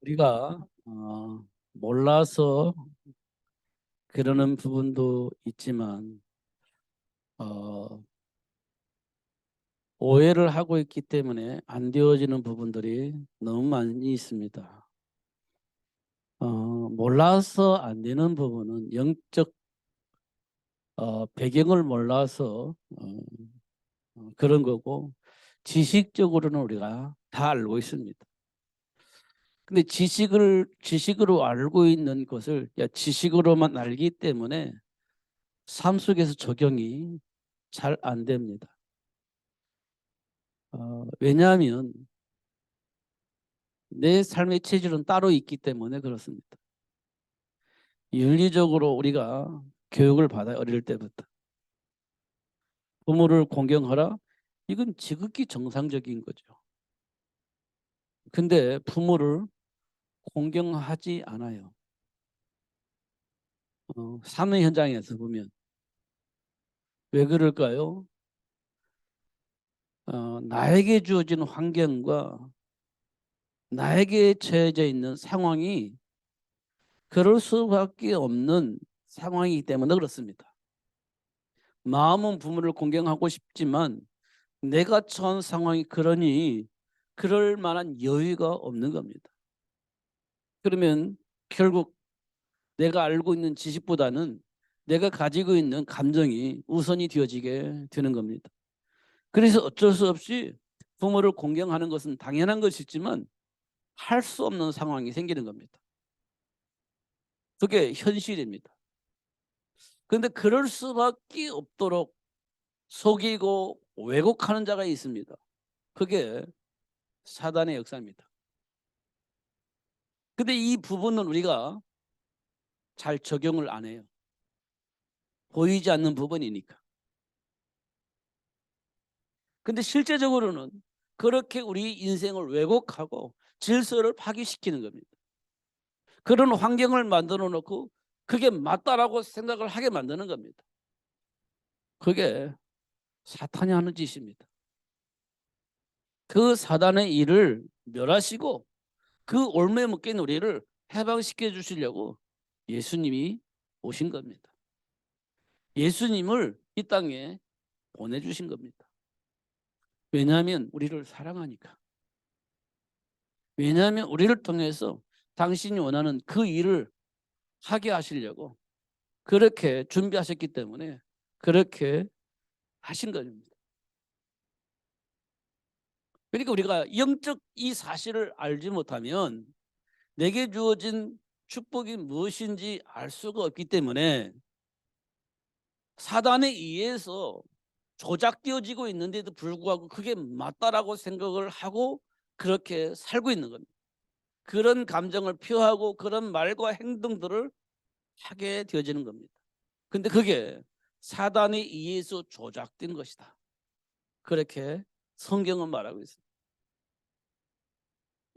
우리가 몰라서 그러는 부분도 있지만 어, 오해를 하고 있기 때문에 안 되어지는 부분들이 너무 많이 있습니다. 몰라서 안 되는 부분은 영적 배경을 몰라서 그런 거고, 지식적으로는 우리가 다 알고 있습니다. 근데 지식으로 알고 있는 것을 지식으로만 알기 때문에 삶 속에서 적용이 잘 안 됩니다. 왜냐하면 내 삶의 체질은 따로 있기 때문에 그렇습니다. 윤리적으로 우리가 교육을 받아요. 어릴 때부터. 부모를 공경하라. 이건 지극히 정상적인 거죠. 근데 부모를 공경하지 않아요. 사는 현장에서 보면. 왜 그럴까요? 나에게 주어진 환경과 나에게 처해져 있는 상황이 그럴 수밖에 없는 상황이기 때문에 그렇습니다. 마음은 부모를 공경하고 싶지만 내가 처한 상황이 그러니 그럴 만한 여유가 없는 겁니다. 그러면 결국 내가 알고 있는 지식보다는 내가 가지고 있는 감정이 우선이 되어지게 되는 겁니다. 그래서 어쩔 수 없이 부모를 공경하는 것은 당연한 것이지만 할 수 없는 상황이 생기는 겁니다. 그게 현실입니다. 그런데 그럴 수밖에 없도록 속이고 왜곡하는 자가 있습니다. 그게 사단의 역사입니다. 근데 이 부분은 우리가 잘 적용을 안 해요. 보이지 않는 부분이니까. 근데 실제적으로는 그렇게 우리 인생을 왜곡하고 질서를 파괴시키는 겁니다. 그런 환경을 만들어 놓고 그게 맞다라고 생각을 하게 만드는 겁니다. 그게 사탄이 하는 짓입니다. 그 사단의 일을 멸하시고 그 올무에 묶인 우리를 해방시켜 주시려고 예수님이 오신 겁니다. 예수님을 이 땅에 보내주신 겁니다. 왜냐하면 우리를 사랑하니까. 왜냐하면 우리를 통해서 당신이 원하는 그 일을 하게 하시려고 그렇게 준비하셨기 때문에 그렇게 하신 겁니다. 그러니까 우리가 영적 이 사실을 알지 못하면 내게 주어진 축복이 무엇인지 알 수가 없기 때문에 사단에 의해서 조작되어지고 있는데도 불구하고 그게 맞다라고 생각을 하고 그렇게 살고 있는 겁니다. 그런 감정을 표하고 그런 말과 행동들을 하게 되어지는 겁니다. 근데 그게 사단에 의해서 조작된 것이다. 그렇게 성경은 말하고 있습니다.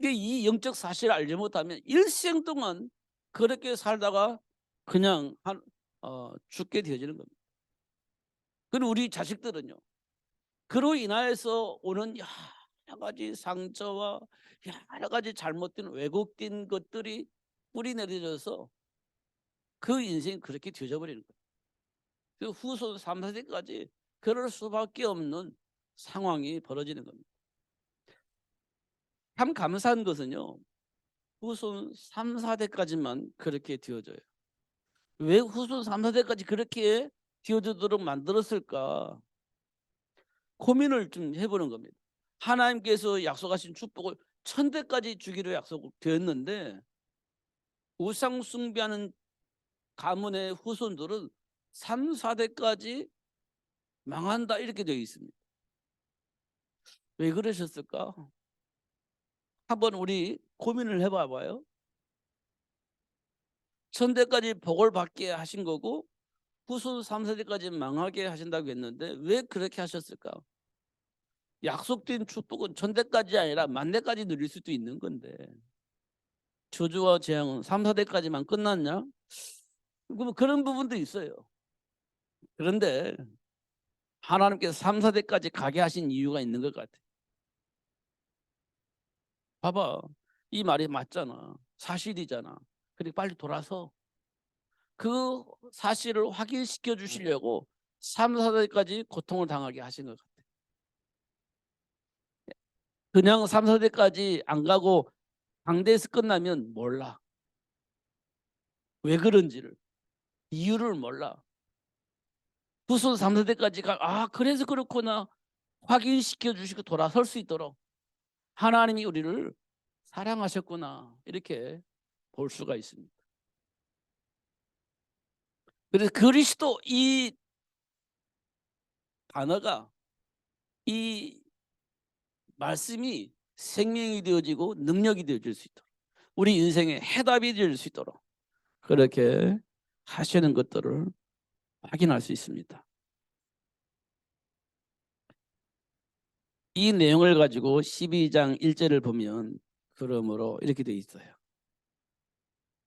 이 영적 사실을 알지 못하면 일생 동안 그렇게 살다가 그냥 죽게 되어지는 겁니다. 그리고 우리 자식들은요. 그로 인하여서 오는 여러 가지 상처와 여러 가지 잘못된 왜곡된 것들이 뿌리 내려져서 그 인생이 그렇게 뒤져버리는 거예요. 그 후손 3, 4세까지 그럴 수밖에 없는 상황이 벌어지는 겁니다. 참 감사한 것은요. 후손 3, 4대까지만 그렇게 되어져요. 왜 후손 3, 4대까지 그렇게 되어지도록 만들었을까? 고민을 좀 해보는 겁니다. 하나님께서 약속하신 축복을 1000대까지 주기로 약속되었는데 우상 숭배하는 가문의 후손들은 3, 4대까지 망한다 이렇게 되어 있습니다. 왜 그러셨을까? 한번 우리 고민을 해봐봐요. 1000대까지 복을 받게 하신 거고 후손 3, 4대까지 망하게 하신다고 했는데 왜 그렇게 하셨을까? 약속된 축복은 1000대까지 아니라 10,000대까지 누릴 수도 있는 건데 저주와 재앙은 3, 4대까지만 끝났냐? 그런 부분도 있어요. 그런데 하나님께서 3, 4대까지 가게 하신 이유가 있는 것 같아요. 봐봐. 이 말이 맞잖아. 사실이잖아. 그리고 빨리 돌아서 그 사실을 확인시켜 주시려고 3, 4대까지 고통을 당하게 하신 것 같아요. 그냥 3, 4대까지 안 가고 광대에서 끝나면 몰라. 왜 그런지를. 이유를 몰라. 후손 3, 4대까지 그래서 그렇구나. 확인시켜 주시고 돌아설 수 있도록 하나님이 우리를 사랑하셨구나. 이렇게 볼 수가 있습니다. 그래서 그리스도 이 단어가 이 말씀이 생명이 되어지고 능력이 되어질 수 있도록 우리 인생의 해답이 될 수 있도록 그렇게 하시는 것들을 확인할 수 있습니다. 이 내용을 가지고 12장 1절을 보면 그러므로 이렇게 되어 있어요.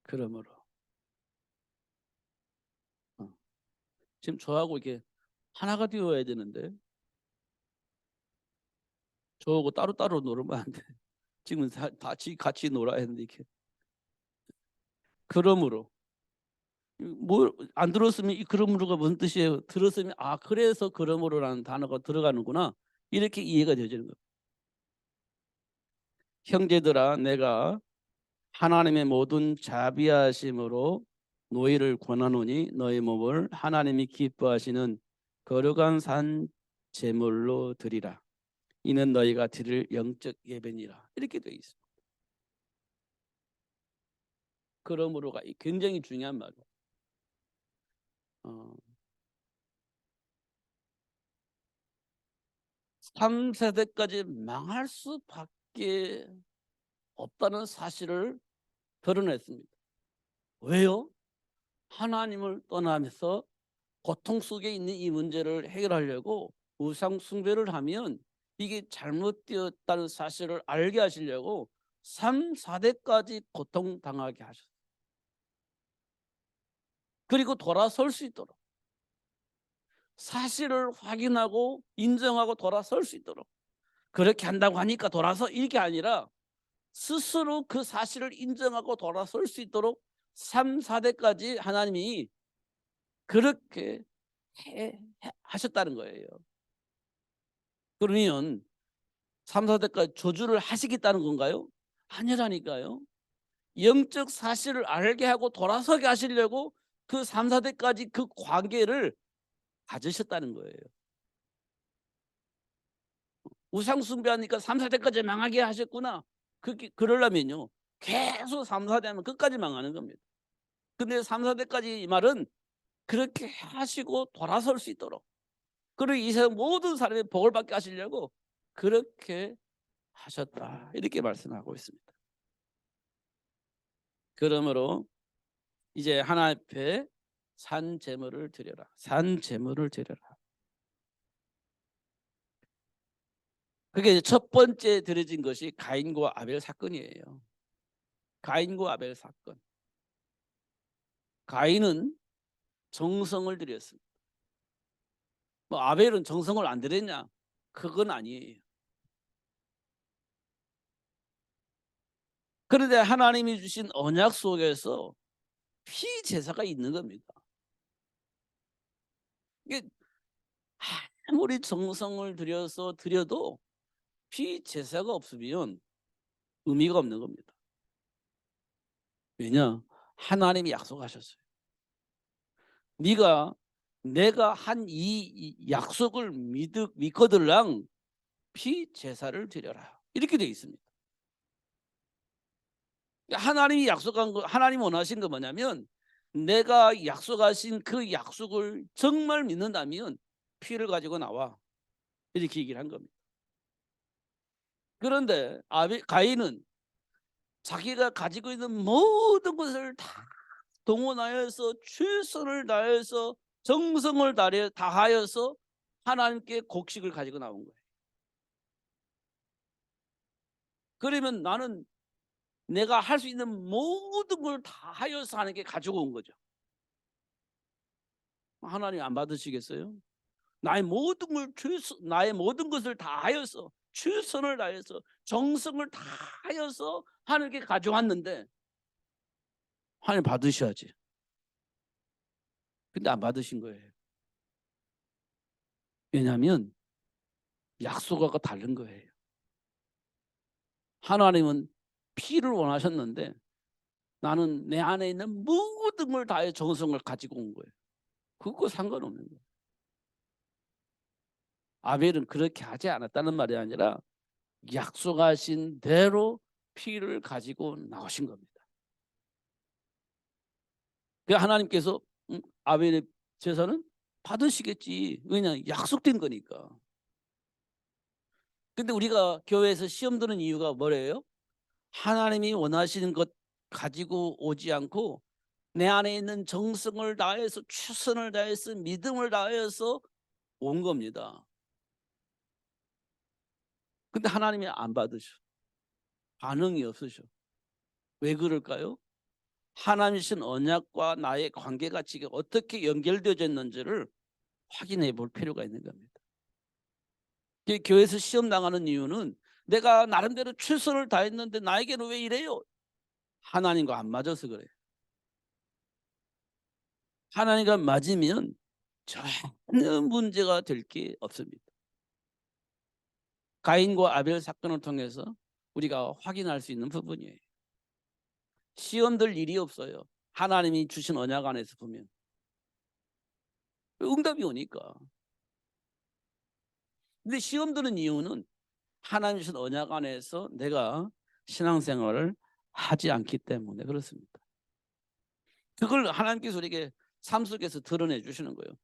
그러므로 지금 저하고 이렇게 하나가 되어야 되는데 저하고 따로따로 놀으면 안 돼. 지금 같이 놀아야 하는데 이렇게. 그러므로 뭐 안 들었으면 이 그러므로가 무슨 뜻이에요? 들었으면 그래서 그러므로라는 단어가 들어가는구나. 이렇게 이해가 되어지는 거예요. 형제들아 내가 하나님의 모든 자비하심으로 너희를 권하노니 너희 몸을 하나님이 기뻐하시는 거룩한 산 제물로 드리라. 이는 너희가 드릴 영적 예배니라. 이렇게 되어 있습니다. 그러므로가 굉장히 중요한 말이에요. 3세대까지 망할 수밖에 없다는 사실을 드러냈습니다. 왜요? 하나님을 떠나면서 고통 속에 있는 이 문제를 해결하려고 우상 숭배를 하면 이게 잘못되었다는 사실을 알게 하시려고 3, 4대까지 고통당하게 하셨어요. 그리고 돌아설 수 있도록 사실을 확인하고 인정하고 돌아설 수 있도록 그렇게 한다고 하니까 돌아서 이게 아니라 스스로 그 사실을 인정하고 돌아설 수 있도록 3, 4대까지 하나님이 그렇게 하셨다는 거예요. 그러면 3, 4대까지 저주를 하시겠다는 건가요? 아니라니까요. 영적 사실을 알게 하고 돌아서게 하시려고 그 3, 4대까지 그 관계를 가지셨다는 거예요. 우상 숭배하니까 3, 4대까지 망하게 하셨구나. 그러려면요. 계속 3, 4대 하면 끝까지 망하는 겁니다. 근데 3, 4대까지 이 말은 그렇게 하시고 돌아설 수 있도록 그리고 이 세상 모든 사람이 복을 받게 하시려고 그렇게 하셨다. 이렇게 말씀하고 있습니다. 그러므로 이제 하나님 앞에 산 제물을 드려라. 산 제물을 드려라. 그게 첫 번째 드려진 것이 가인과 아벨 사건이에요. 가인과 아벨 사건. 가인은 정성을 드렸습니다. 뭐 아벨은 정성을 안 드렸냐? 그건 아니에요. 그런데 하나님이 주신 언약 속에서 피 제사가 있는 겁니다. 이게 아무리 정성을 들여서 드려도 피 제사가 없으면 의미가 없는 겁니다. 왜냐? 하나님이 약속하셨어요. 내가 한 이 약속을 믿거들랑 피 제사를 드려라. 이렇게 되어 있습니다. 하나님이 약속한 거, 하나님 원하신 거 뭐냐면 내가 약속하신 그 약속을 정말 믿는다면 피를 가지고 나와. 이렇게 얘기를 한 겁니다. 그런데 가인은 자기가 가지고 있는 모든 것을 다 동원하여서 최선을 다해서 정성을 다하여서 하나님께 곡식을 가지고 나온 거예요. 그러면 나는 내가 할 수 있는 모든 걸 다 하여서 하나님께 가지고 온 거죠. 하나님 안 받으시겠어요? 나의 모든 것을 다 하여서 최선을 다해서 정성을 다하여서 하나님께 가져왔는데 하나님 받으셔야지. 근데 안 받으신 거예요. 왜냐하면 약속하고 다른 거예요. 하나님은 피를 원하셨는데 나는 내 안에 있는 모든 걸 다해 정성을 가지고 온 거예요. 그거 상관없는 거예요. 아벨은 그렇게 하지 않았다는 말이 아니라 약속하신 대로 피를 가지고 나오신 겁니다. 그 하나님께서 아벨의 제사는 받으시겠지. 왜냐 약속된 거니까. 근데 우리가 교회에서 시험 드는 이유가 뭐래요? 하나님이 원하시는 것 가지고 오지 않고 내 안에 있는 정성을 다해서 최선을 다해서 믿음을 다해서 온 겁니다. 근데 하나님이 안 받으셔. 반응이 없으셔. 왜 그럴까요? 하나님이신 언약과 나의 관계가 지금 어떻게 연결되어져 있는지를 확인해 볼 필요가 있는 겁니다. 교회에서 시험 당하는 이유는 내가 나름대로 최선을 다했는데 나에게는 왜 이래요? 하나님과 안 맞아서 그래요. 하나님과 맞으면 전혀 문제가 될 게 없습니다. 가인과 아벨 사건을 통해서 우리가 확인할 수 있는 부분이에요. 시험 들 일이 없어요. 하나님이 주신 언약 안에서 보면 응답이 오니까. 근데 시험 드는 이유는 하나님 주신 언약 안에서 내가 신앙생활을 하지 않기 때문에 그렇습니다. 그걸 하나님께서 우리에게 삶 속에서 드러내 주시는 거예요.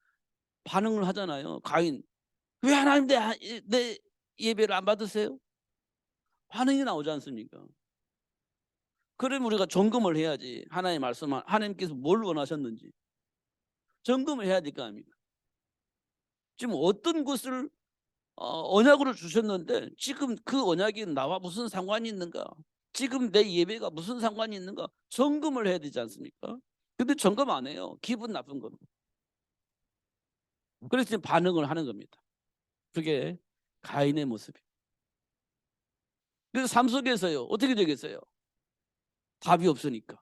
반응을 하잖아요. 가인, 왜 하나님 내 예배를 안 받으세요? 반응이 나오지 않습니까? 그럼 우리가 점검을 해야지. 하나님 말씀, 하나님께서 뭘 원하셨는지 점검을 해야 될 거 아닙니까? 지금 어떤 것을 언약으로 주셨는데 지금 그 언약이 나와 무슨 상관이 있는가? 지금 내 예배가 무슨 상관이 있는가? 점검을 해야 되지 않습니까? 근데 점검 안 해요. 기분 나쁜 겁니다. 그래서 지금 반응을 하는 겁니다. 그게 가인의 모습이에요. 그래서 삶 속에서요. 어떻게 되겠어요? 답이 없으니까.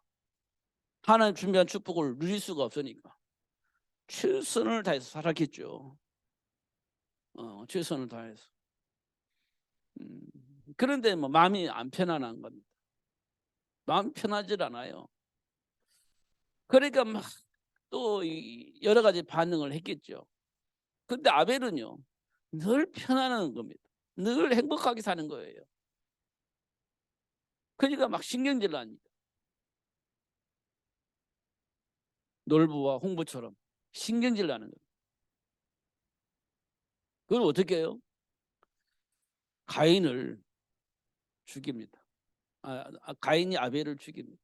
하나님 준비한 축복을 누릴 수가 없으니까. 최선을 다해서 살았겠죠. 최선을 다해서. 그런데 뭐 마음이 안 편안한 겁니다. 마음 편하질 않아요. 그러니까 막 또 여러 가지 반응을 했겠죠. 근데 아벨은요. 늘 편안한 겁니다. 늘 행복하게 사는 거예요. 그러니까 막 신경질 납니다. 놀부와 홍부처럼 신경질 나는 거예요. 그걸 어떻게 해요? 가인을 죽입니다. 가인이 아벨을 죽입니다.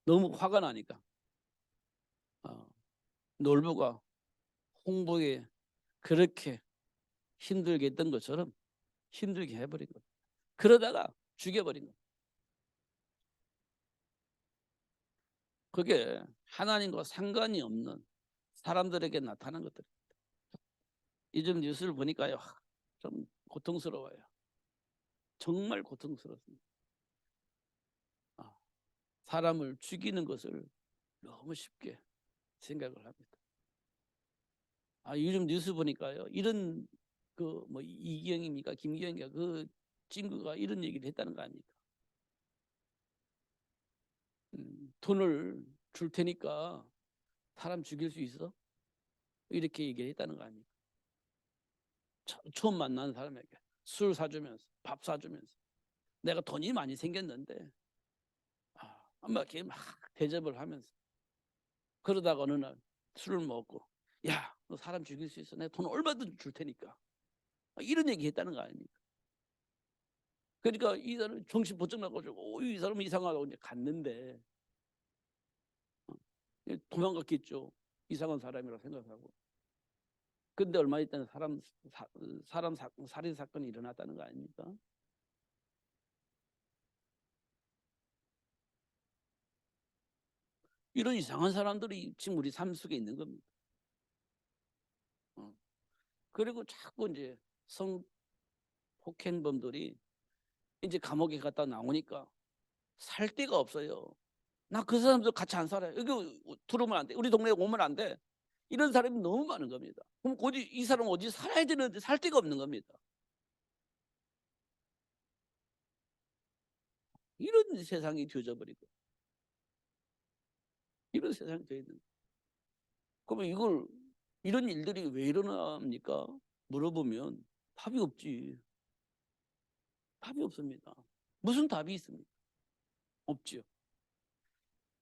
너무 화가 나니까. 놀부가 홍보에 그렇게 힘들게 했던 것처럼 힘들게 해버린 거예요. 그러다가 죽여버린 거예요. 그게 하나님과 상관이 없는 사람들에게 나타난 것들. 요즘 뉴스를 보니까요. 좀 고통스러워요. 정말 고통스럽습니다. 사람을 죽이는 것을 너무 쉽게 생각을 합니다. 요즘 뉴스 보니까요. 이런 그 뭐 이기영입니까? 김기영인가 그 친구가 이런 얘기를 했다는 거 아닙니까? 돈을 줄 테니까 사람 죽일 수 있어? 이렇게 얘기를 했다는 거 아닙니까? 처음 만나는 사람에게 술 사주면서 밥 사주면서 내가 돈이 많이 생겼는데 막 이렇게 막 대접을 하면서 그러다가 어느 날 술을 먹고 야, 너 사람 죽일 수 있어? 내가 돈 얼마든지 줄 테니까 이런 얘기 했다는 거 아닙니까? 그러니까 이 사람 정신 번쩍 나가지고 이 사람은 이상하다고 이제 갔는데 도망갔겠죠. 이상한 사람이라고 생각하고. 근데 얼마 있다가 사람 살인 사건이 일어났다는 거 아닙니까? 이런 이상한 사람들이 지금 우리 삶 속에 있는 겁니다. 그리고 자꾸 이제 폭행범들이 이제 감옥에 갔다 나오니까 살 데가 없어요. 나 그 사람들 같이 안 살아요. 여기 들어오면 안 돼. 우리 동네에 오면 안 돼. 이런 사람이 너무 많은 겁니다. 그럼 어디 이 사람 어디 살아야 되는데 살 데가 없는 겁니다. 이런 세상이 되어져 버리고 이런 세상이 되어 있는. 그러면 이런 일들이 왜 일어납니까? 물어보면 답이 없지. 답이 없습니다. 무슨 답이 있습니까? 없지요.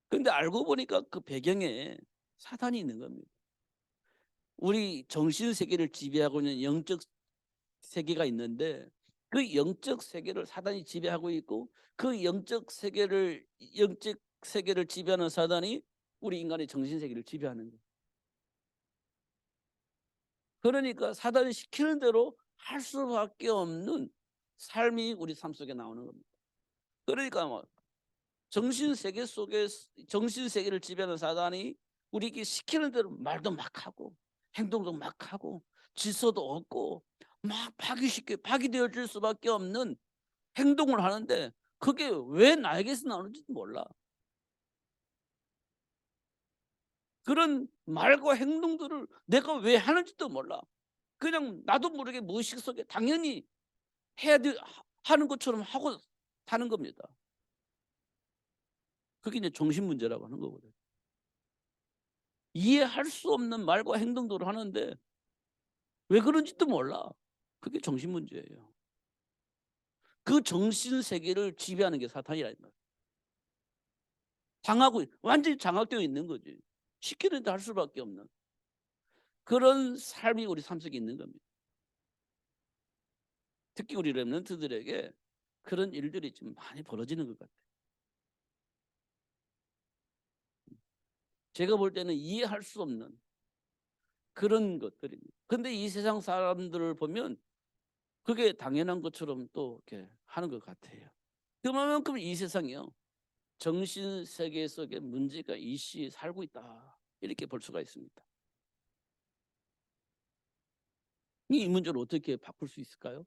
근데 알고 보니까 그 배경에 사단이 있는 겁니다. 우리 정신 세계를 지배하고 있는 영적 세계가 있는데 그 영적 세계를 사단이 지배하고 있고 그 영적 세계를 지배하는 사단이 우리 인간의 정신 세계를 지배하는 거예요. 그러니까 사단이 시키는 대로 할 수밖에 없는 삶이 우리 삶 속에 나오는 겁니다. 그러니까 뭐 정신 세계를 지배하는 사단이 우리에게 시키는 대로 말도 막 하고 행동도 막 하고 질서도 없고 막 파기되어질 수밖에 없는 행동을 하는데 그게 왜 나에게서 나오는지도 몰라. 그런 말과 행동들을 내가 왜 하는지도 몰라. 그냥 나도 모르게 무의식 속에 당연히 하는 것처럼 하고 사는 겁니다. 그게 이제 정신 문제라고 하는 거거든요. 이해할 수 없는 말과 행동들을 하는데 왜 그런지도 몰라. 그게 정신 문제예요. 그 정신 세계를 지배하는 게 사탄이라 말이에요. 완전히 장악되어 있는 거지. 시키는데 할 수밖에 없는 그런 삶이 우리 삶 속에 있는 겁니다. 특히 우리 렘넌트들에게 그런 일들이 좀 많이 벌어지는 것 같아요. 제가 볼 때는 이해할 수 없는 그런 것들입니다. 근데 이 세상 사람들을 보면 그게 당연한 것처럼 또 이렇게 하는 것 같아요. 그만큼 이 세상이요. 정신 세계 속에 문제가 이씨 살고 있다. 이렇게 볼 수가 있습니다. 이 문제를 어떻게 바꿀 수 있을까요?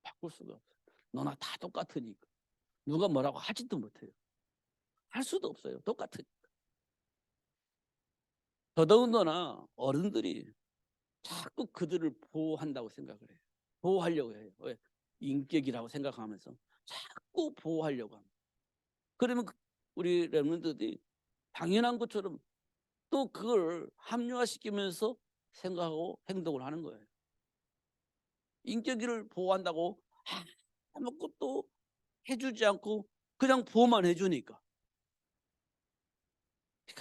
바꿀 수가 없어요. 너나 다 똑같으니까. 누가 뭐라고 하지도 못해요. 할 수도 없어요. 똑같으니까. 더더군다나 어른들이 자꾸 그들을 보호한다고 생각을 해요. 보호하려고 해요. 왜? 인격이라고 생각하면서 자꾸 보호하려고 합니다. 그러면 우리 렘넌트들이 당연한 것처럼 또 그걸 합리화시키면서 생각하고 행동을 하는 거예요. 인격을 보호한다고 아무것도 해주지 않고 그냥 보호만 해주니까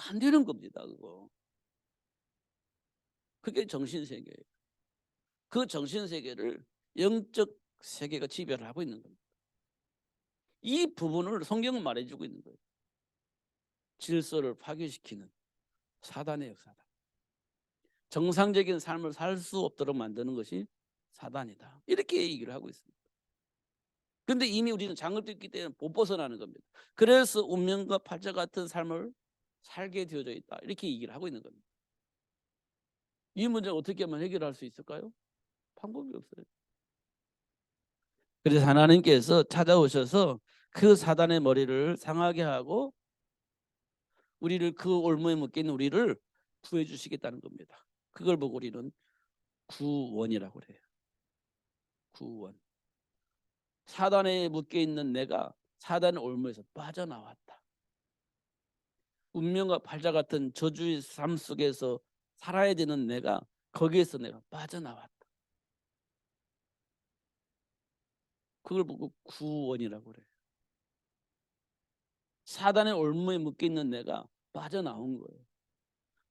안 되는 겁니다. 그게 정신세계예요. 그 정신세계를 영적 세계가 지배를 하고 있는 겁니다. 이 부분을 성경은 말해주고 있는 거예요. 질서를 파괴시키는 사단의 역사다. 정상적인 삶을 살 수 없도록 만드는 것이 사단이다. 이렇게 얘기를 하고 있습니다. 그런데 이미 우리는 장을 뜯기 때문에 못 벗어나는 겁니다. 그래서 운명과 팔자 같은 삶을 살게 되어져 있다. 이렇게 얘기를 하고 있는 겁니다. 이 문제를 어떻게 하면 해결할 수 있을까요? 방법이 없어요. 그래서 하나님께서 찾아오셔서 그 사단의 머리를 상하게 하고 우리를 그 올무에 묶인 우리를 구해 주시겠다는 겁니다. 그걸 보고 우리는 구원이라고 그래요. 구원. 사단에 묶여 있는 내가 사단의 올무에서 빠져나왔다. 운명과 팔자 같은 저주의 삶 속에서 살아야 되는 내가 거기에서 내가 빠져나왔다. 그걸 보고 구원이라고 그래요. 사단의 올무에 묶여 있는 내가 빠져나온 거예요.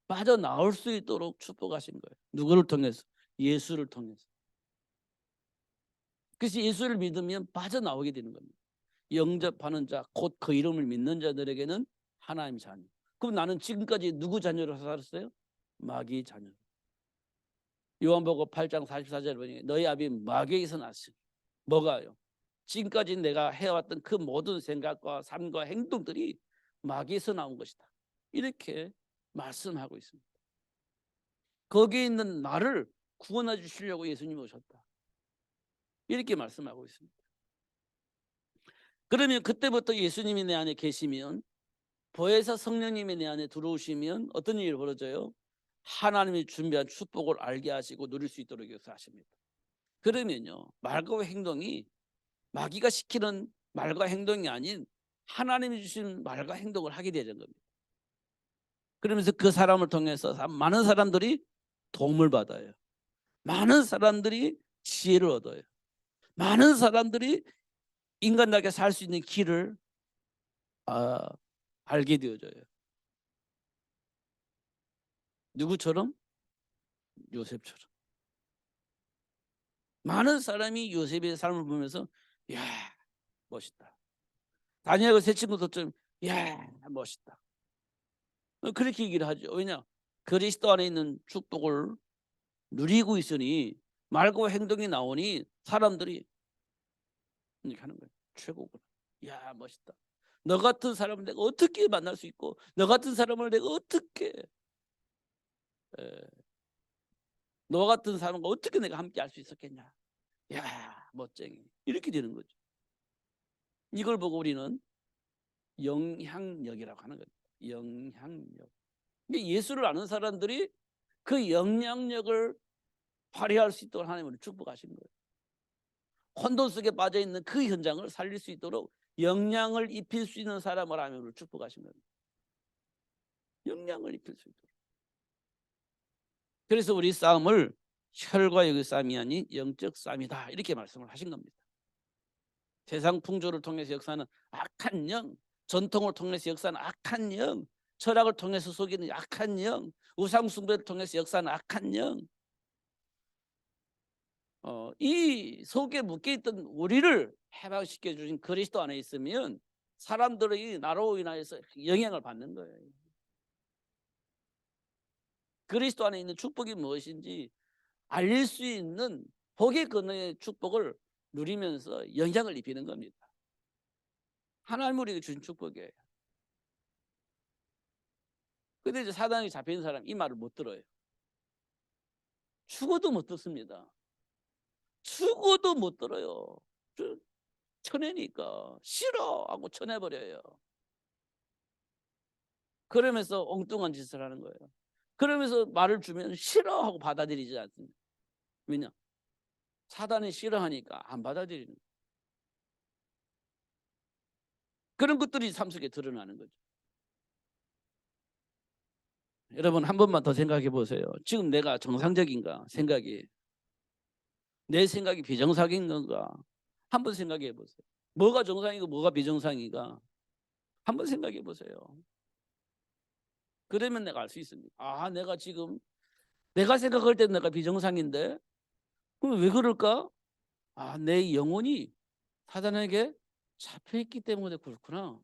빠져나올 수 있도록 축복하신 거예요. 누구를 통해서? 예수를 통해서. 그래서 예수를 믿으면 빠져나오게 되는 겁니다. 영접하는 자, 곧 그 이름을 믿는 자들에게는 하나님 자녀. 그럼 나는 지금까지 누구 자녀로 살았어요? 마귀 자녀. 요한복음 8장 44절에 보니 너희 아비 마귀에서 났으니 뭐가요? 지금까지 내가 해왔던 그 모든 생각과 삶과 행동들이 마귀에서 나온 것이다. 이렇게 말씀하고 있습니다. 거기에 있는 나를 구원해 주시려고 예수님이 오셨다. 이렇게 말씀하고 있습니다. 그러면 그때부터 예수님이 내 안에 계시면, 보혜사 성령님이 내 안에 들어오시면 어떤 일이 벌어져요? 하나님이 준비한 축복을 알게 하시고 누릴 수 있도록 역사하십니다. 그러면요, 말과 행동이 마귀가 시키는 말과 행동이 아닌 하나님이 주신 말과 행동을 하게 되는 겁니다. 그러면서 그 사람을 통해서 많은 사람들이 도움을 받아요. 많은 사람들이 지혜를 얻어요. 많은 사람들이 인간답게 살 수 있는 길을 알게 되어져요. 누구처럼? 요셉처럼. 많은 사람이 요셉의 삶을 보면서 야, 멋있다. 다니엘과 세 친구도 좀 야, 멋있다. 그렇게 얘기를 하죠. 왜냐? 그리스도 안에 있는 축복을 누리고 있으니 말과 행동이 나오니 사람들이 이렇게 하는 거예요. 최고구나. 야, 멋있다. 너 같은 사람을 내가 어떻게 만날 수 있고, 너 같은 사람을 내가 어떻게, 너 같은 사람과 어떻게 내가 함께 할 수 있었겠냐. 야, 멋쟁이. 이렇게 되는 거죠. 이걸 보고 우리는 영향력이라고 하는 거죠. 영향력. 예수를 아는 사람들이 그 영향력을 발휘할 수 있도록 하나님을 축복하신 거예요. 혼돈 속에 빠져 있는 그 현장을 살릴 수 있도록 영향을 입힐 수 있는 사람을 하나님을 축복하신 거예요. 영향을 입힐 수 있도록. 그래서 우리 싸움을 혈과 육의 싸움이 아닌 영적 싸움이다, 이렇게 말씀을 하신 겁니다. 세상 풍조를 통해서 역사는 악한 영, 전통을 통해서 역사는 악한 영, 철학을 통해서 속이는 악한 영, 우상 숭배를 통해서 역사는 악한 영, 이 속에 묶여있던 우리를 해방시켜 주신 그리스도 안에 있으면 사람들이 나로 인하여서 영향을 받는 거예요. 그리스도 안에 있는 축복이 무엇인지 알릴 수 있는 복의 근원의 축복을 누리면서 영향을 입히는 겁니다. 하나님 우리에게 주신 축복이에요. 근데 이제 사단이 잡힌 사람 이 말을 못 들어요. 죽어도 못 듣습니다. 죽어도 못 들어요. 쳐내니까 싫어 하고 쳐내버려요. 그러면서 엉뚱한 짓을 하는 거예요. 그러면서 말을 주면 싫어 하고 받아들이지 않습니다. 왜냐? 사단이 싫어하니까 안 받아들이는 거예요. 그런 것들이 삶 속에 드러나는 거죠. 여러분 한 번만 더 생각해 보세요. 지금 내가 정상적인가? 생각이 내 생각이 비정상인 건가? 한번 생각해 보세요. 뭐가 정상이고 뭐가 비정상인가? 한번 생각해 보세요. 그러면 내가 알 수 있습니다. 아, 내가 지금 내가 생각할 때 내가 비정상인데 그럼 왜 그럴까? 아, 내 영혼이 사단에게 잡혀있기 때문에 그렇구나.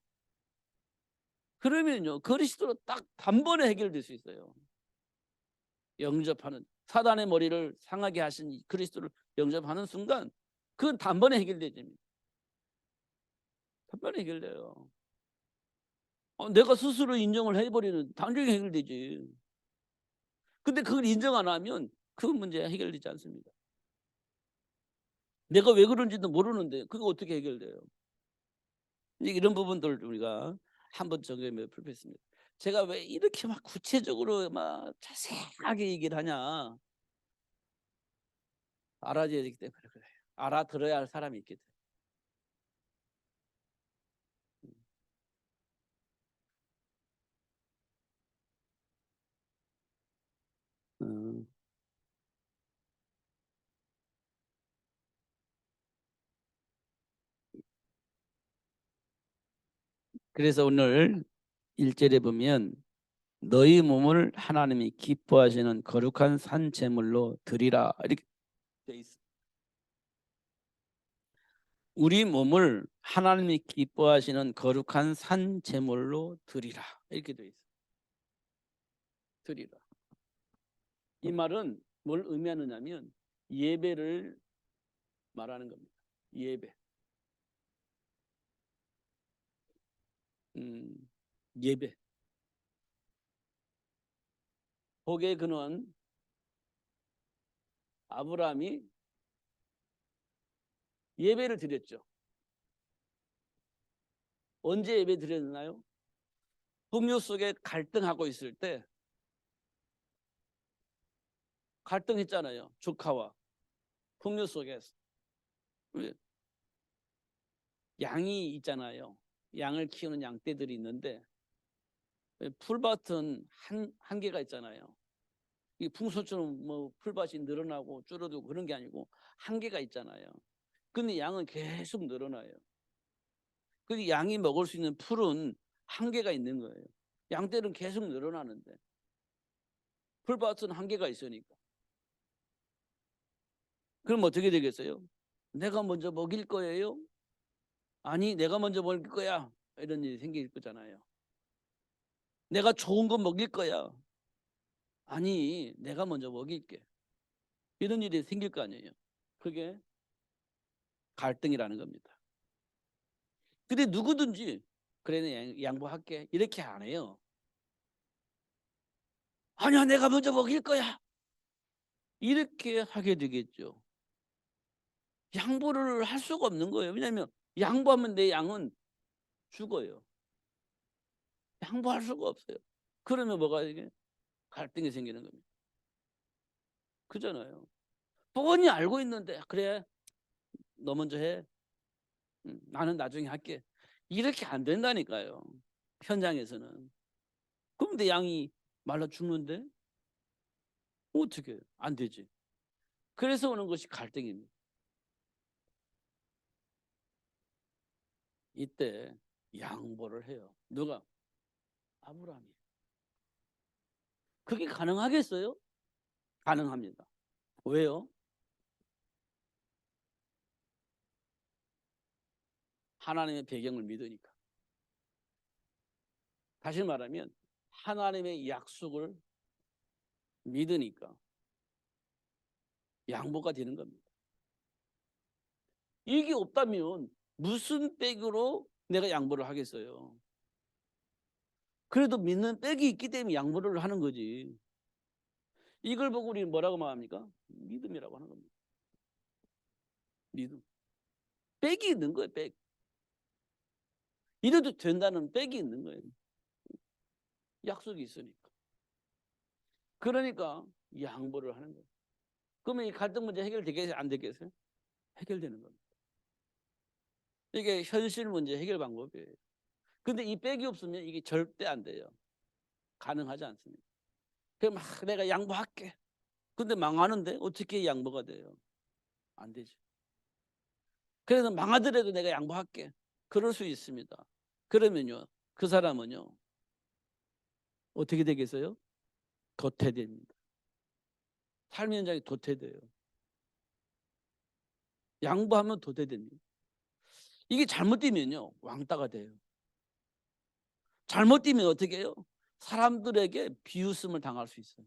그러면요, 그리스도로 딱 단번에 해결될 수 있어요. 영접하는, 사단의 머리를 상하게 하신 그리스도를 영접하는 순간 그건 단번에 해결되집니다. 단번에 해결돼요. 내가 스스로 인정을 해버리는 단순히 해결되지. 근데 그걸 인정 안 하면 그 문제 해결되지 않습니다. 내가 왜 그런지도 모르는데 그거 어떻게 해결돼요? 이런 부분들 우리가 한번 점검해 볼 필요가 있습니다. 제가 왜 이렇게 막 구체적으로 막 자세하게 얘기를 하냐? 알아줘야 되기 때문에 그래요. 알아들어야 할 사람이 있기 때문에. 그래서 오늘 1절에 보면 너희 몸을 하나님이 기뻐하시는 거룩한 산 제물로 드리라, 이렇게 돼 있어. 우리 몸을 하나님이 기뻐하시는 거룩한 산 제물로 드리라, 이렇게 돼 있어. 드리라. 이 말은 뭘 의미하느냐면 예배를 말하는 겁니다. 예배. 예배. 복의 근원 아브라함이 예배를 드렸죠. 언제 예배 드렸나요? 풍요 속에 갈등하고 있을 때 갈등했잖아요. 조카와 풍요 속에서. 양이 있잖아요. 양을 키우는 양떼들이 있는데 풀밭은 한 개가 있잖아요. 이 풍선처럼 뭐 풀밭이 늘어나고 줄어들고 그런 게 아니고 한 개가 있잖아요. 근데 양은 계속 늘어나요. 그 양이 먹을 수 있는 풀은 한 개가 있는 거예요. 양떼는 계속 늘어나는데 풀밭은 한 개가 있으니까. 그럼 어떻게 되겠어요? 내가 먼저 먹일 거예요? 아니, 내가 먼저 먹일 거야. 이런 일이 생길 거잖아요. 내가 좋은 거 먹일 거야. 아니, 내가 먼저 먹일게. 이런 일이 생길 거 아니에요. 그게 갈등이라는 겁니다. 근데 누구든지 그래 양보할게 이렇게 안 해요. 아니야, 내가 먼저 먹일 거야. 이렇게 하게 되겠죠. 양보를 할 수가 없는 거예요. 왜냐하면 양보하면 내 양은 죽어요. 양보할 수가 없어요. 그러면 뭐가 이게 갈등이 생기는 겁니다. 그잖아요. 뻔히 알고 있는데 그래 너 먼저 해. 나는 나중에 할게. 이렇게 안 된다니까요. 현장에서는. 그럼 내 양이 말라 죽는데 어떻게 해요? 안 되지. 그래서 오는 것이 갈등입니다. 이때 양보를 해요. 누가? 아브라함이. 그게 가능하겠어요? 가능합니다. 왜요? 하나님의 배경을 믿으니까. 다시 말하면 하나님의 약속을 믿으니까 양보가 되는 겁니다. 이게 없다면 무슨 백으로 내가 양보를 하겠어요? 그래도 믿는 백이 있기 때문에 양보를 하는 거지. 이걸 보고 우리는 뭐라고 말합니까? 믿음이라고 하는 겁니다. 믿음. 백이 있는 거예요, 백. 이래도 된다는 백이 있는 거예요. 약속이 있으니까. 그러니까 양보를 하는 거예요. 그러면 이 갈등 문제 해결되겠어요? 안 되겠어요? 해결되는 겁니다. 이게 현실 문제 해결 방법이에요. 근데 이 백이 없으면 이게 절대 안 돼요. 가능하지 않습니다. 그럼 막 내가 양보할게. 근데 망하는데 어떻게 양보가 돼요? 안 되죠. 그래서 망하더라도 내가 양보할게. 그럴 수 있습니다. 그러면요, 그 사람은요, 어떻게 되겠어요? 도태됩니다. 삶 현장이 도태돼요. 양보하면 도태됩니다. 이게 잘못되면요, 왕따가 돼요. 잘못되면 어떻게 해요? 사람들에게 비웃음을 당할 수 있어요.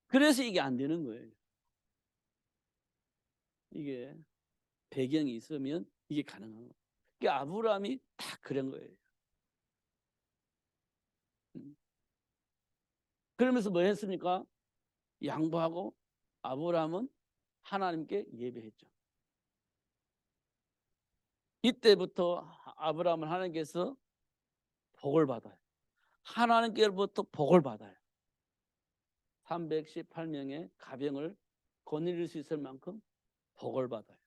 그래서 이게 안 되는 거예요. 이게 배경이 있으면 이게 가능한 거예요. 그러니까 아브라함이 다 그런 거예요. 그러면서 뭐 했습니까? 양보하고 아브라함은 하나님께 예배했죠. 이때부터 아브라함은 하나님께서 복을 받아요. 하나님께로부터 복을 받아요. 318명의 가병을 거느릴 수 있을 만큼 복을 받아요.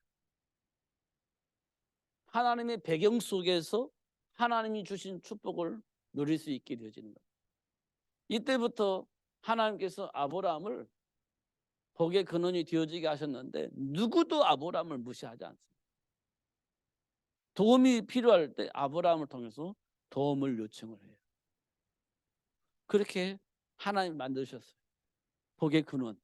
하나님의 배경 속에서 하나님이 주신 축복을 누릴 수 있게 되어지는 거예요. 이때부터 하나님께서 아브라함을 복의 근원이 되어지게 하셨는데 누구도 아브라함을 무시하지 않습니다. 도움이 필요할 때 아브라함을 통해서 도움을 요청을 해요. 그렇게 하나님 만드셨어요. 복의 근원.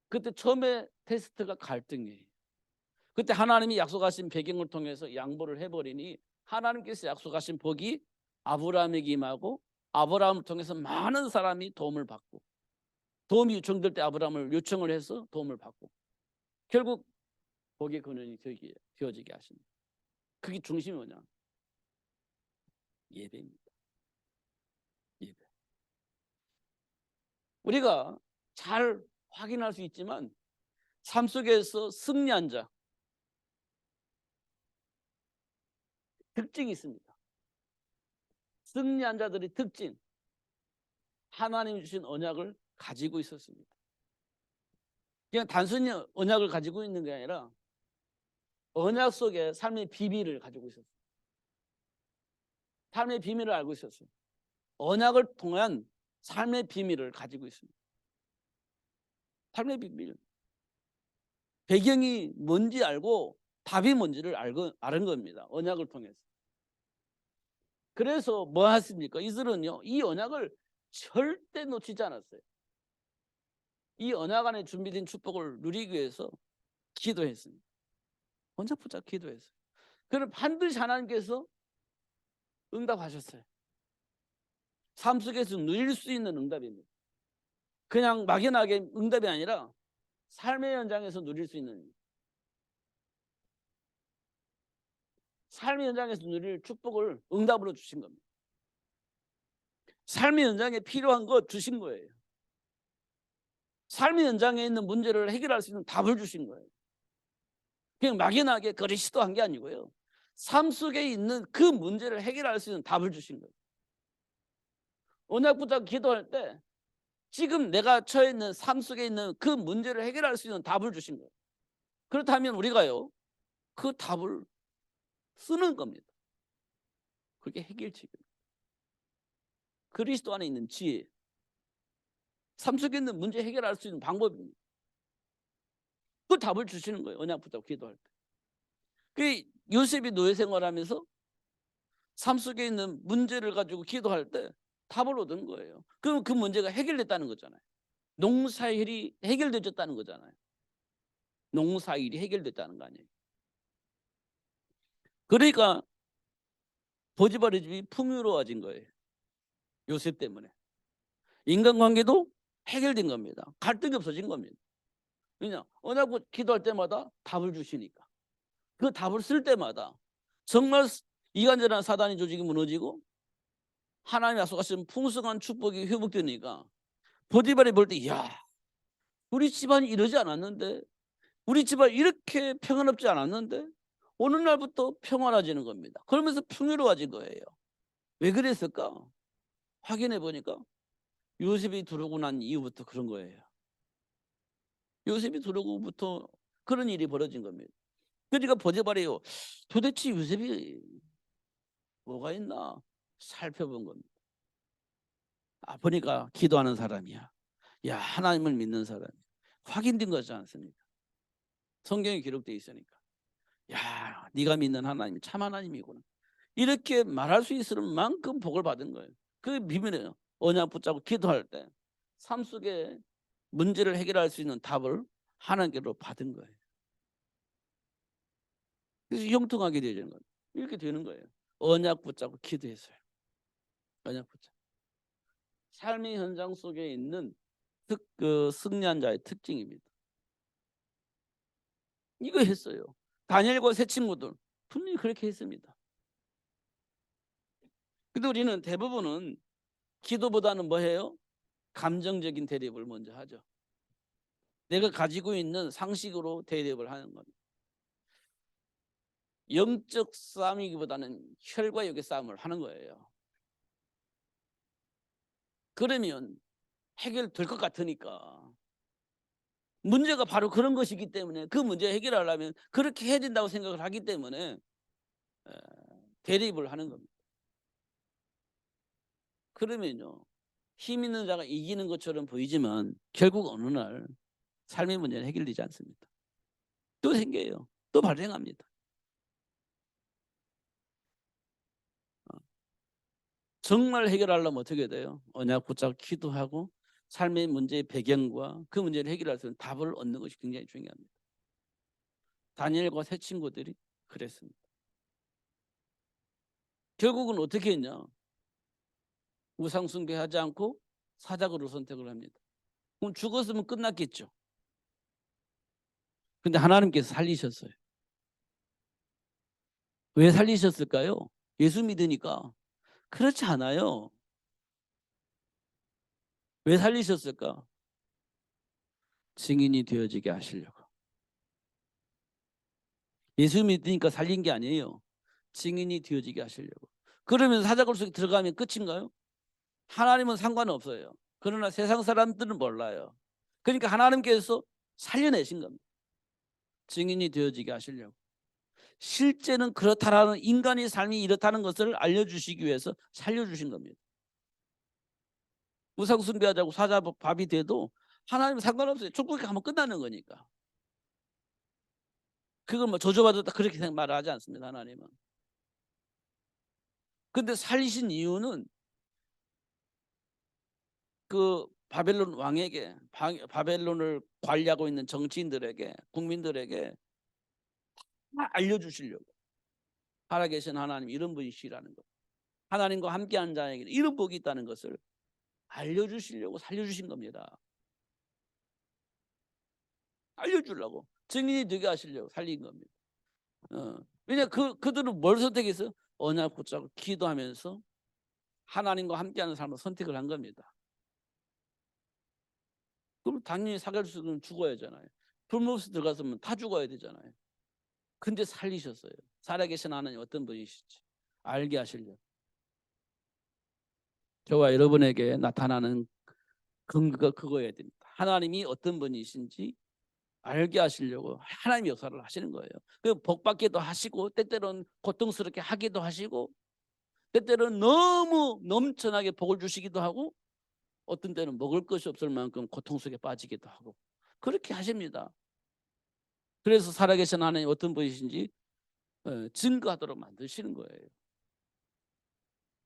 그때 처음에 테스트가 갈등이에요. 그때 하나님이 약속하신 배경을 통해서 양보를 해버리니 하나님께서 약속하신 복이 아브라함에게 임하고 아브라함을 통해서 많은 사람이 도움을 받고 도움이 요청될 때 아브라함을 요청을 해서 도움을 받고 결국 복의 근원이 되어지게 하십니다. 그게 중심이 뭐냐? 예배입니다. 예배. 우리가 잘 확인할 수 있지만 삶 속에서 승리한 자 특징이 있습니다. 승리한 자들의 특징, 하나님 주신 언약을 가지고 있었습니다. 그냥 단순히 언약을 가지고 있는 게 아니라 언약 속에 삶의 비밀을 가지고 있었어요. 삶의 비밀을 알고 있었어요. 언약을 통한 삶의 비밀을 가지고 있습니다. 삶의 비밀. 배경이 뭔지 알고 답이 뭔지를 아는 겁니다. 언약을 통해서. 그래서 뭐 하십니까? 이들은요, 이 언약을 절대 놓치지 않았어요. 이 언약 안에 준비된 축복을 누리기 위해서 기도했습니다. 혼자 붙잡 기도했어요. 그럼 반드시 하나님께서 응답하셨어요. 삶 속에서 누릴 수 있는 응답입니다. 그냥 막연하게 응답이 아니라 삶의 현장에서 누릴 수 있는, 삶의 현장에서 누릴 축복을 응답으로 주신 겁니다. 삶의 현장에 필요한 것 주신 거예요. 삶의 현장에 있는 문제를 해결할 수 있는 답을 주신 거예요. 그냥 막연하게 그리스도 한 게 아니고요. 삶 속에 있는 그 문제를 해결할 수 있는 답을 주신 거예요. 언약 붙잡고 기도할 때 지금 내가 처해 있는 삶 속에 있는 그 문제를 해결할 수 있는 답을 주신 거예요. 그렇다면 우리가요, 그 답을 쓰는 겁니다. 그게 해결책입니다. 그리스도 안에 있는 지혜, 삶 속에 있는 문제 해결할 수 있는 방법입니다. 그 답을 주시는 거예요. 언약 붙잡고 기도할 때. 그 요셉이 노예 생활하면서 삶 속에 있는 문제를 가지고 기도할 때 답을 얻은 거예요. 그럼 그 문제가 해결됐다는 거잖아요. 농사일이 해결되었다는 거잖아요. 농사일이 해결됐다는 거 아니에요. 그러니까 보디발의 집이 풍요로워진 거예요. 요셉 때문에. 인간관계도 해결된 겁니다. 갈등이 없어진 겁니다. 왜냐? 언약 기도할 때마다 답을 주시니까. 그 답을 쓸 때마다 정말 이간질한 사단의 조직이 무너지고 하나님의 약속하신 풍성한 축복이 회복되니까 보디발이 볼 때, 야, 우리 집안이 이러지 않았는데, 우리 집안 이렇게 평안없지 않았는데 어느 날부터 평안해지는 겁니다. 그러면서 풍요로워진 거예요. 왜 그랬을까? 확인해 보니까 요셉이 들어오고 난 이후부터 그런 거예요. 요셉이 들어오고부터 그런 일이 벌어진 겁니다. 그러니까 보디발이요, 도대체 요셉이 뭐가 있나 살펴본 겁니다. 보니까 기도하는 사람이야. 야, 하나님을 믿는 사람이야. 확인된 거지 않습니까? 성경에 기록되어 있으니까. 야, 네가 믿는 하나님이 참 하나님이구나. 이렇게 말할 수 있을 만큼 복을 받은 거예요. 그게 비밀이에요. 언약 붙잡고 기도할 때 삶 속에 문제를 해결할 수 있는 답을 하나님께로 받은 거예요. 그래서 형통하게 되는 거예요. 이렇게 되는 거예요. 언약 붙잡고 기도했어요. 언약 붙잡고. 삶의 현장 속에 있는 그 승리한 자의 특징입니다. 이거 했어요. 다니엘과 세 친구들 분명히 그렇게 했습니다. 근데 우리는 대부분은 기도보다는 뭐 해요? 감정적인 대립을 먼저 하죠. 내가 가지고 있는 상식으로 대립을 하는 겁니다. 영적 싸움이기보다는 혈과 육의 싸움을 하는 거예요. 그러면 해결될 것 같으니까. 문제가 바로 그런 것이기 때문에 그 문제 해결하려면 그렇게 해야 된다고 생각을 하기 때문에 대립을 하는 겁니다. 그러면요, 힘 있는 자가 이기는 것처럼 보이지만 결국 어느 날 삶의 문제는 해결되지 않습니다. 또 생겨요. 또 발생합니다. 정말 해결하려면 어떻게 돼요? 언약 붙잡고 기도하고 삶의 문제의 배경과 그 문제를 해결할 수 있는 답을 얻는 것이 굉장히 중요합니다. 다니엘과 세 친구들이 그랬습니다. 결국은 어떻게 했냐? 우상 숭배하지 않고 사자굴을 선택을 합니다. 그럼 죽었으면 끝났겠죠. 근데 하나님께서 살리셨어요. 왜 살리셨을까요? 예수 믿으니까. 그렇지 않아요. 왜 살리셨을까? 증인이 되어지게 하시려고. 예수 믿으니까 살린 게 아니에요. 증인이 되어지게 하시려고. 그러면 사자굴 속에 들어가면 끝인가요? 하나님은 상관없어요. 그러나 세상 사람들은 몰라요. 그러니까 하나님께서 살려내신 겁니다. 증인이 되어지게 하시려고. 실제는 그렇다라는, 인간의 삶이 이렇다는 것을 알려주시기 위해서 살려주신 겁니다. 우상 숭배하자고 사자밥이 돼도 하나님은 상관없어요. 축복에 가면 끝나는 거니까. 그걸 뭐 저주받았다 그렇게 말을 하지 않습니다. 하나님은. 근데 살리신 이유는 그 바벨론 왕에게, 바벨론을 관리하고 있는 정치인들에게, 국민들에게 다 알려주시려고. 살아계신 하나님 이런 분이시라는 것, 하나님과 함께하는 자에게 이런 복이 있다는 것을 알려주시려고 살려주신 겁니다. 알려주려고, 증인이 되게 하시려고 살린 겁니다. 왜냐, 그들은 뭘 선택했어요? 언약 붙잡고 기도하면서 하나님과 함께하는 삶을 선택을 한 겁니다. 그럼 당연히 사갈수는 죽어야 하잖아요. 불못에 들어갔으면 다 죽어야 되잖아요. 근데 살리셨어요. 살아계신 하나님 어떤 분이실지 알게 하시려고. 저와 여러분에게 나타나는 근거가 그거여야 됩니다. 하나님이 어떤 분이신지 알게 하시려고 하나님이 역사를 하시는 거예요. 그 복받기도 하시고, 때때로는 고통스럽게 하기도 하시고, 때때로는 너무 넘쳐나게 복을 주시기도 하고, 어떤 때는 먹을 것이 없을 만큼 고통 속에 빠지기도 하고, 그렇게 하십니다. 그래서 살아계신 하나님 어떤 분이신지 증거하도록 만드시는 거예요.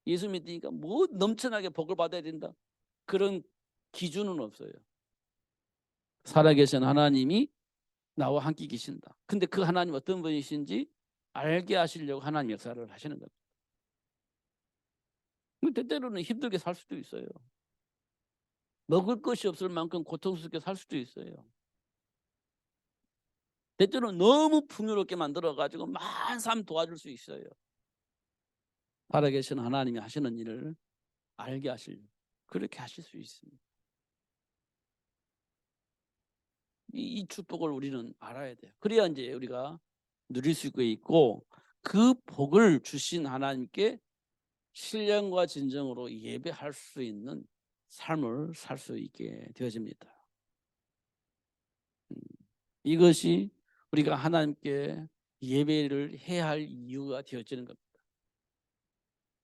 예수 믿으니까 뭐 넘쳐나게 복을 받아야 된다, 그런 기준은 없어요. 살아계신 하나님이 나와 함께 계신다. 근데 그 하나님 어떤 분이신지 알게 하시려고 하나님 역사를 하시는 겁니다. 때때로는 힘들게 살 수도 있어요. 먹을 것이 없을 만큼 고통스럽게 살 수도 있어요. 때때로는 너무 풍요롭게 만들어가지고 많은 사람 도와줄 수 있어요. 살아계신 하나님이 하시는 일을 알게 하시려고 그렇게 하실 수 있습니다. 이 축복을 우리는 알아야 돼요. 그래야 이제 우리가 누릴 수 있고, 그 복을 주신 하나님께 신령과 진정으로 예배할 수 있는 삶을 살 수 있게 되어집니다. 이것이 우리가 하나님께 예배를 해야 할 이유가 되어지는 겁니다.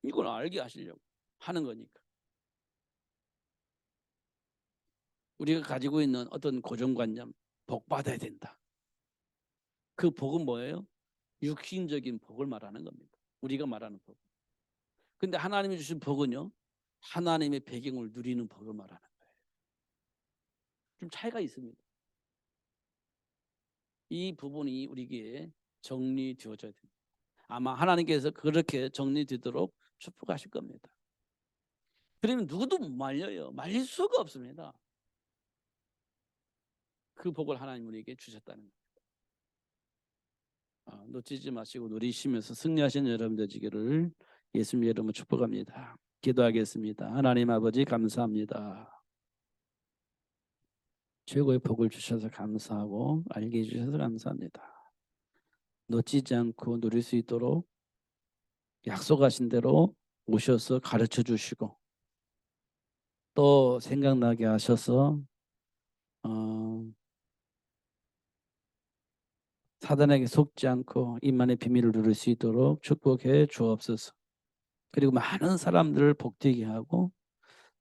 이걸 알게 하시려고 하는 거니까. 우리가 가지고 있는 어떤 고정관념, 복 받아야 된다. 그 복은 뭐예요? 육신적인 복을 말하는 겁니다. 우리가 말하는 복. 근데 하나님이 주신 복은요, 하나님의 배경을 누리는 복을 말하는 거예요. 좀 차이가 있습니다. 이 부분이 우리에게 정리되어져야 됩니다. 아마 하나님께서 그렇게 정리되도록 축복하실 겁니다. 그러면 누구도 못 말려요. 말릴 수가 없습니다. 그 복을 하나님 우리에게 주셨다는 겁니다. 놓치지 마시고 누리시면서 승리하시는 여러분 되시기를 예수님의 이름으로 축복합니다. 기도하겠습니다. 하나님 아버지 감사합니다. 최고의 복을 주셔서 감사하고 알게 해주셔서 감사합니다. 놓치지 않고 누릴 수 있도록 약속하신 대로 오셔서 가르쳐 주시고, 또 생각나게 하셔서 사단에게 속지 않고 이만의 비밀을 누릴 수 있도록 축복해 주옵소서. 그리고 많은 사람들을 복되게 하고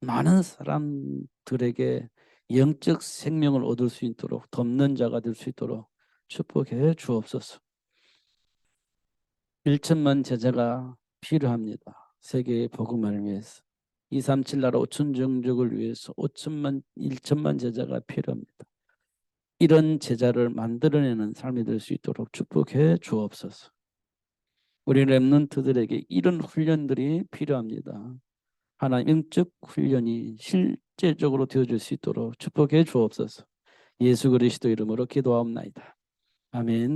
많은 사람들에게 영적 생명을 얻을 수 있도록 돕는 자가 될 수 있도록 축복해 주옵소서. 1천만 제자가 필요합니다. 세계의 복음을 위해서. 237 나라 5천 종족을 위해서 1천만 제자가 필요합니다. 이런 제자를 만들어내는 삶이 될 수 있도록 축복해 주옵소서. 우리 렘넌트들에게 이런 훈련들이 필요합니다. 하나님 영적 훈련이 실제적으로 되어질 수 있도록 축복해 주옵소서. 예수 그리스도 이름으로 기도하옵나이다. 아멘.